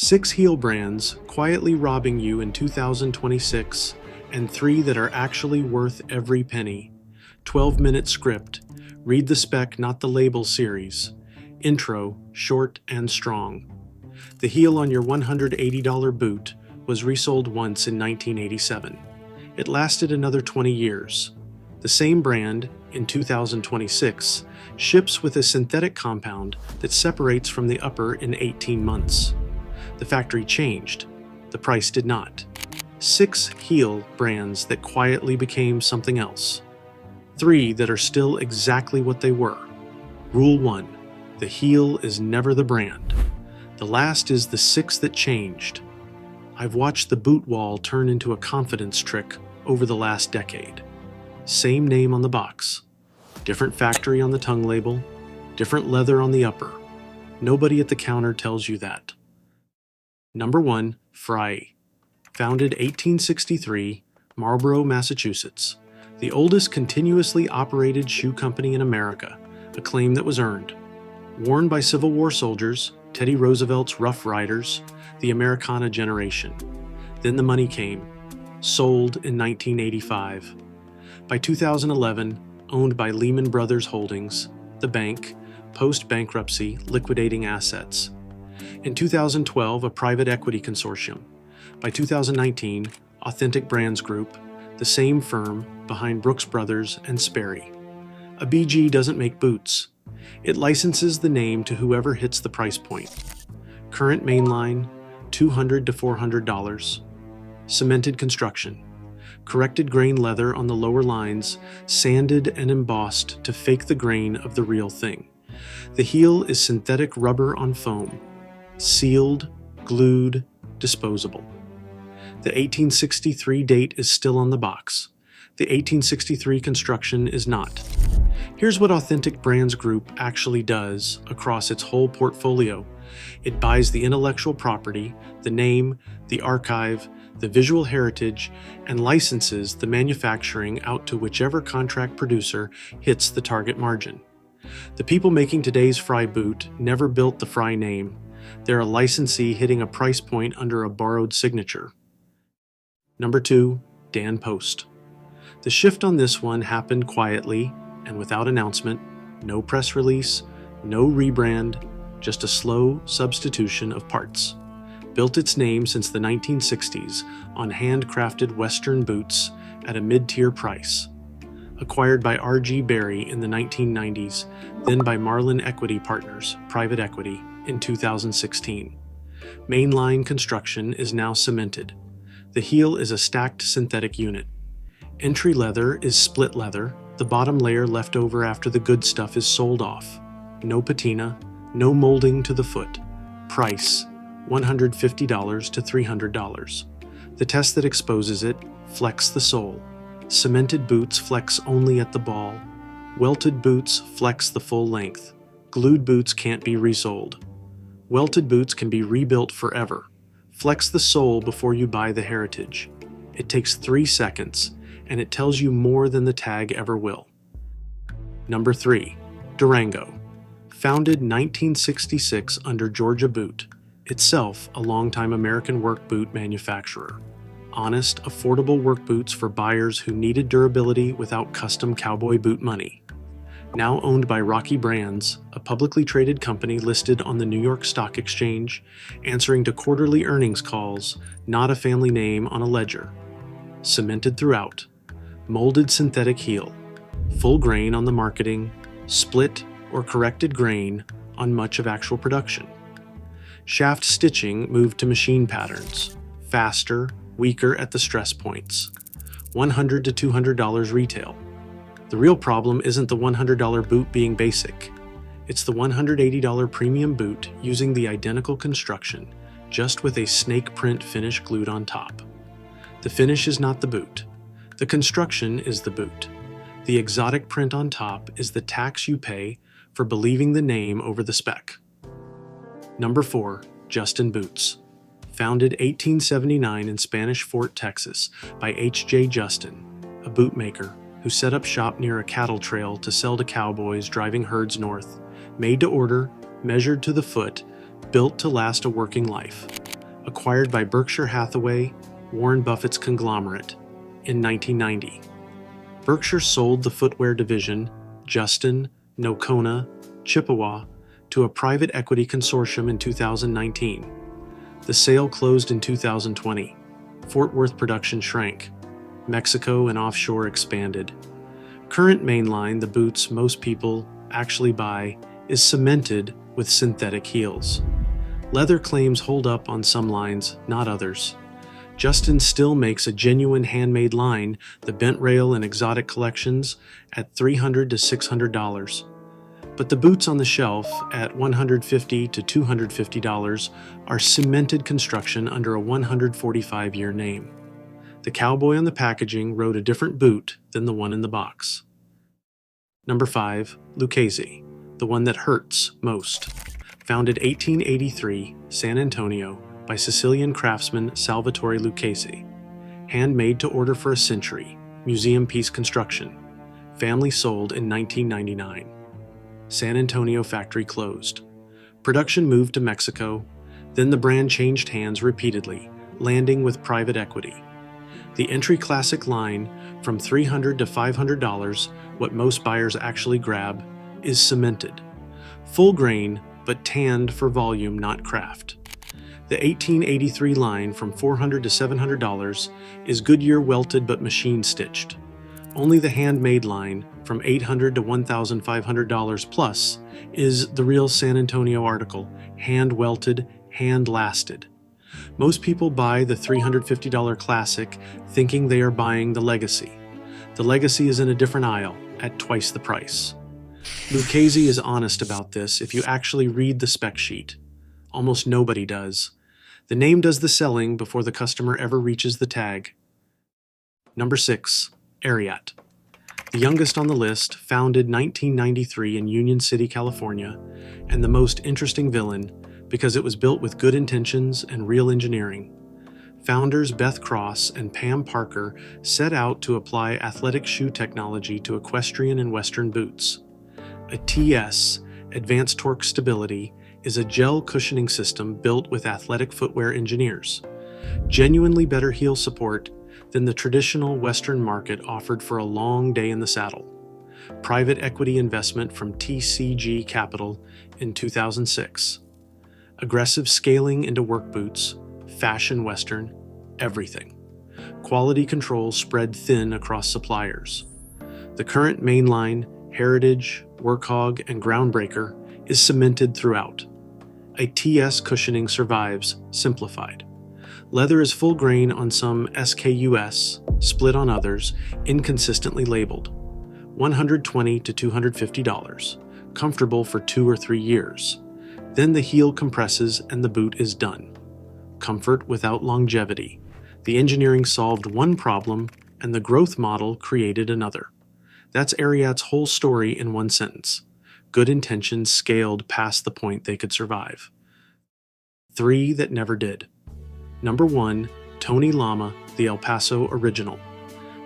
6 heel brands quietly robbing you in 2026, and 3 that are actually worth every penny. 12-minute script. Read the spec, not the label series. Intro, short and strong. The heel on your $180 boot was resold once in 1987. It lasted another 20 years. The same brand, in 2026, ships with a synthetic compound that separates from the upper in 18 months. The factory changed. The price did not. 6 heel brands that quietly became something else. 3 that are still exactly what they were. Rule 1. The heel is never the brand. The last is the 6 that changed. I've watched the boot wall turn into a confidence trick over the last decade. Same name on the box. Different factory on the tongue label. Different leather on the upper. Nobody at the counter tells you that. Number 1. Frye. Founded 1863, Marlborough, Massachusetts. The oldest continuously operated shoe company in America, a claim that was earned. Worn by Civil War soldiers, Teddy Roosevelt's Rough Riders, the Americana generation. Then the money came. Sold in 1985. By 2011, owned by Lehman Brothers Holdings, the bank, post-bankruptcy, liquidating assets. In 2012, a private equity consortium. By 2019, Authentic Brands Group, the same firm behind Brooks Brothers and Sperry. A BG doesn't make boots. It licenses the name to whoever hits the price point. Current mainline, $200 to $400. Cemented construction. Corrected grain leather on the lower lines, sanded and embossed to fake the grain of the real thing. The heel is synthetic rubber on foam. Sealed, glued, disposable. The 1863 date is still on the box. The 1863 construction is not. Here's what Authentic Brands Group actually does across its whole portfolio. It buys the intellectual property, the name, the archive, the visual heritage, and licenses the manufacturing out to whichever contract producer hits the target margin. The people making today's Frye boot never built the Frye name. They're a licensee hitting a price point under a borrowed signature. Number 2, Dan Post. The shift on this one happened quietly and without announcement, no press release, no rebrand, just a slow substitution of parts. Built its name since the 1960s on handcrafted Western boots at a mid-tier price. Acquired by R.G. Berry in the 1990s, then by Marlin Equity Partners, private equity, in 2016. Mainline construction is now cemented. The heel is a stacked synthetic unit. Entry leather is split leather, the bottom layer left over after the good stuff is sold off. No patina, no molding to the foot. Price, $150 to $300. The test that exposes it, flex the sole. Cemented boots flex only at the ball. Welted boots flex the full length. Glued boots can't be resoled. Welted boots can be rebuilt forever. Flex the sole before you buy the heritage. It takes 3 seconds, and it tells you more than the tag ever will. Number 3. Durango. Founded 1966 under Georgia Boot, itself a longtime American work boot manufacturer. Honest, affordable work boots for buyers who needed durability without custom cowboy boot money. Now owned by Rocky Brands, a publicly traded company listed on the New York Stock Exchange, answering to quarterly earnings calls, not a family name on a ledger. Cemented throughout. Molded synthetic heel. Full grain on the marketing, split or corrected grain on much of actual production. Shaft stitching moved to machine patterns. Faster, weaker at the stress points. $100 to $200 retail. The real problem isn't the $100 boot being basic. It's the $180 premium boot using the identical construction, just with a snake print finish glued on top. The finish is not the boot. The construction is the boot. The exotic print on top is the tax you pay for believing the name over the spec. Number 4, Justin Boots. Founded 1879 in Spanish Fort, Texas by H.J. Justin, a bootmaker who set up shop near a cattle trail to sell to cowboys driving herds north, made to order, measured to the foot, built to last a working life. acquired by Berkshire Hathaway, Warren Buffett's conglomerate, in 1990. Berkshire sold the footwear division, Justin, Nocona, Chippewa, to a private equity consortium in 2019. The sale closed in 2020. Fort Worth production shrank. Mexico and offshore expanded. Current mainline, the boots most people actually buy, is cemented with synthetic heels. Leather claims hold up on some lines, not others. Justin still makes a genuine handmade line, the bent rail and exotic collections, at $300 to $600. But the boots on the shelf, at $150 to $250, are cemented construction under a 145-year name. The cowboy on the packaging rode a different boot than the one in the box. Number 5. Lucchese, the one that hurts most. Founded 1883, San Antonio, by Sicilian craftsman Salvatore Lucchese. Handmade to order for a century, museum piece construction. Family sold in 1999. San Antonio factory closed. Production moved to Mexico, then the brand changed hands repeatedly, landing with private equity. The entry classic line, from $300 to $500, what most buyers actually grab, is cemented. Full grain, but tanned for volume, not craft. The 1883 line, from $400 to $700, is Goodyear welted but machine stitched. Only the handmade line, from $800 to $1,500 plus, is the real San Antonio article, hand welted, hand lasted. Most people buy the $350 classic thinking they are buying the legacy. The legacy is in a different aisle, at twice the price. Lucchese is honest about this if you actually read the spec sheet. Almost nobody does. The name does the selling before the customer ever reaches the tag. Number 6. Ariat. The youngest on the list, founded 1993 in Union City, California, and the most interesting villain because it was built with good intentions and real engineering. Founders Beth Cross and Pam Parker set out to apply athletic shoe technology to equestrian and Western boots. A TS, Advanced Torque Stability, is a gel cushioning system built with athletic footwear engineers. Genuinely better heel support than the traditional Western market offered for a long day in the saddle. Private equity investment from TCG Capital in 2006. Aggressive scaling into work boots, fashion Western, everything. Quality control spread thin across suppliers. The current mainline, Heritage, Workhog, and Groundbreaker is cemented throughout. A TS cushioning survives, simplified. Leather is full grain on some SKUs, split on others, inconsistently labeled. $120 to $250, comfortable for 2 or 3 years. Then the heel compresses and the boot is done. Comfort without longevity. The engineering solved one problem and the growth model created another. That's Ariat's whole story in one sentence. Good intentions scaled past the point they could survive. 3 that never did. Number 1, Tony Lama, the El Paso original.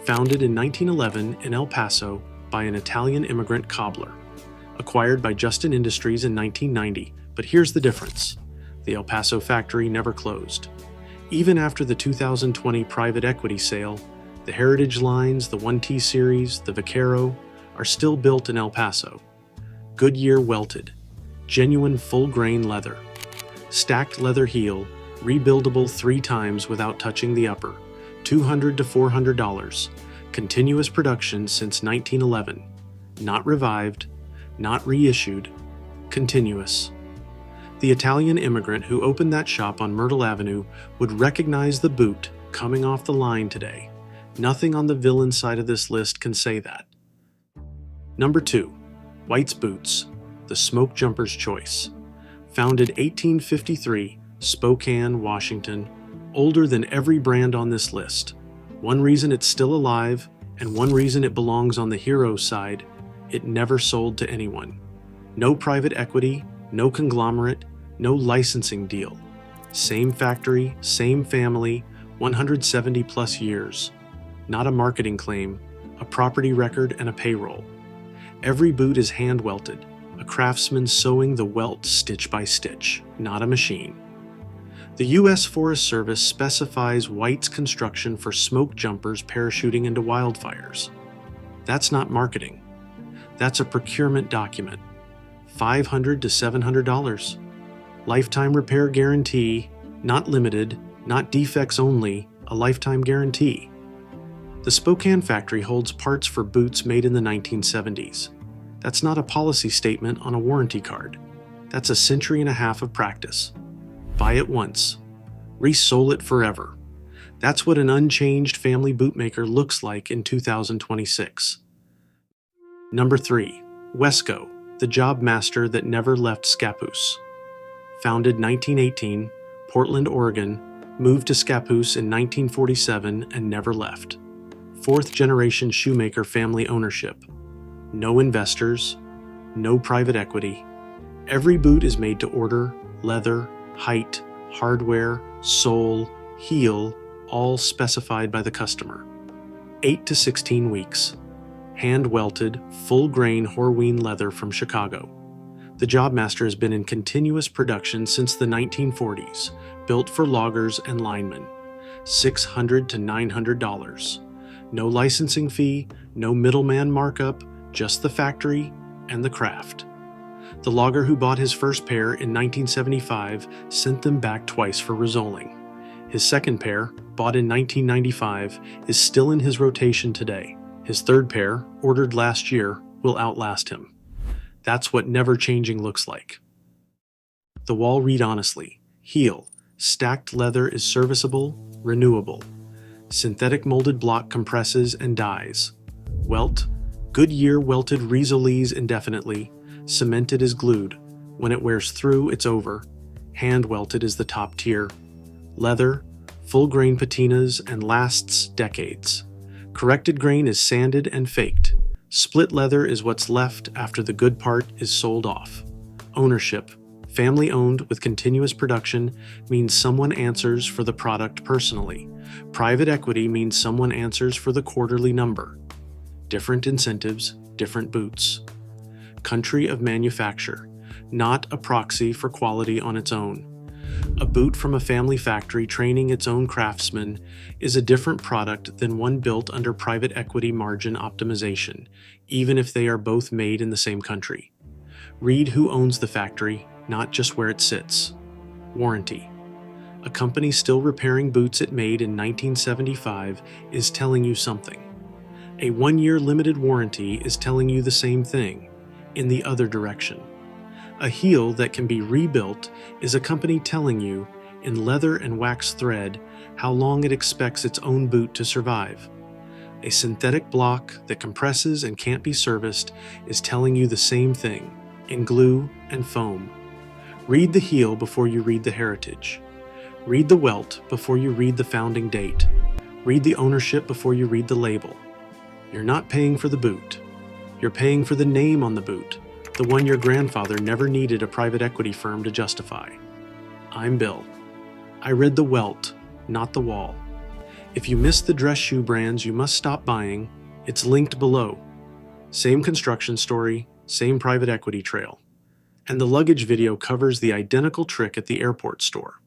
Founded in 1911 in El Paso by an Italian immigrant cobbler. Acquired by Justin Industries in 1990, but here's the difference. The El Paso factory never closed. Even after the 2020 private equity sale, the Heritage lines, the 1T series, the Vaquero, are still built in El Paso. Goodyear welted, genuine full-grain leather. Stacked leather heel, rebuildable 3 times without touching the upper, $200 to $400. Continuous production since 1911. Not revived, not reissued, continuous. The Italian immigrant who opened that shop on Myrtle Avenue would recognize the boot coming off the line today. Nothing on the villain side of this list can say that. Number 2. White's Boots, the smoke jumper's choice. Founded 1853, Spokane, Washington, older than every brand on this list. One reason it's still alive, and one reason it belongs on the hero side, it never sold to anyone. No private equity, no conglomerate, no licensing deal. Same factory, same family, 170 plus years. Not a marketing claim, a property record and a payroll. Every boot is hand welted, a craftsman sewing the welt stitch by stitch, not a machine. The U.S. Forest Service specifies White's construction for smoke jumpers parachuting into wildfires. That's not marketing. That's a procurement document. $500 to $700. Lifetime repair guarantee, not limited, not defects only, a lifetime guarantee. The Spokane factory holds parts for boots made in the 1970s. That's not a policy statement on a warranty card. That's a century and a half of practice. Buy it once. Resole it forever. That's what an unchanged family bootmaker looks like in 2026. Number 3. Wesco, the job master that never left Scappoose. Founded 1918, Portland, Oregon, moved to Scappoose in 1947 and never left. Fourth-generation shoemaker family ownership. No investors, no private equity. Every boot is made to order, leather, height, hardware, sole, heel, all specified by the customer. 8 to 16 weeks. Hand-welted, full-grain Horween leather from Chicago. The Jobmaster has been in continuous production since the 1940s, built for loggers and linemen. $600 to $900. No licensing fee, no middleman markup, just the factory and the craft. The logger who bought his first pair in 1975 sent them back twice for resoling. His second pair, bought in 1995, is still in his rotation today. His third pair, ordered last year, will outlast him. That's what never-changing looks like. The wall read honestly. Heel. Stacked leather is serviceable, renewable. Synthetic molded block compresses and dies. Welt. Goodyear welted Resolese indefinitely. Cemented is glued. When it wears through, it's over. Hand welted is the top tier. Leather. Full grain patinas and lasts decades. Corrected grain is sanded and faked. Split leather is what's left after the good part is sold off. Ownership, family owned with continuous production, means someone answers for the product personally. Private equity means someone answers for the quarterly number. Different incentives, different boots. Country of manufacture, not a proxy for quality on its own. A boot from a family factory training its own craftsmen is a different product than one built under private equity margin optimization, even if they are both made in the same country. Read who owns the factory, not just where it sits. Warranty. A company still repairing boots it made in 1975 is telling you something. A 1-year limited warranty is telling you the same thing, in the other direction. A heel that can be rebuilt is a company telling you, in leather and wax thread, how long it expects its own boot to survive. A synthetic block that compresses and can't be serviced is telling you the same thing, in glue and foam. Read the heel before you read the heritage. Read the welt before you read the founding date. Read the ownership before you read the label. You're not paying for the boot. You're paying for the name on the boot, the one your grandfather never needed a private equity firm to justify. I'm Bill. I read the welt, not the wall. If you missed the dress shoe brands you must stop buying, it's linked below. Same construction story, same private equity trail. And the luggage video covers the identical trick at the airport store.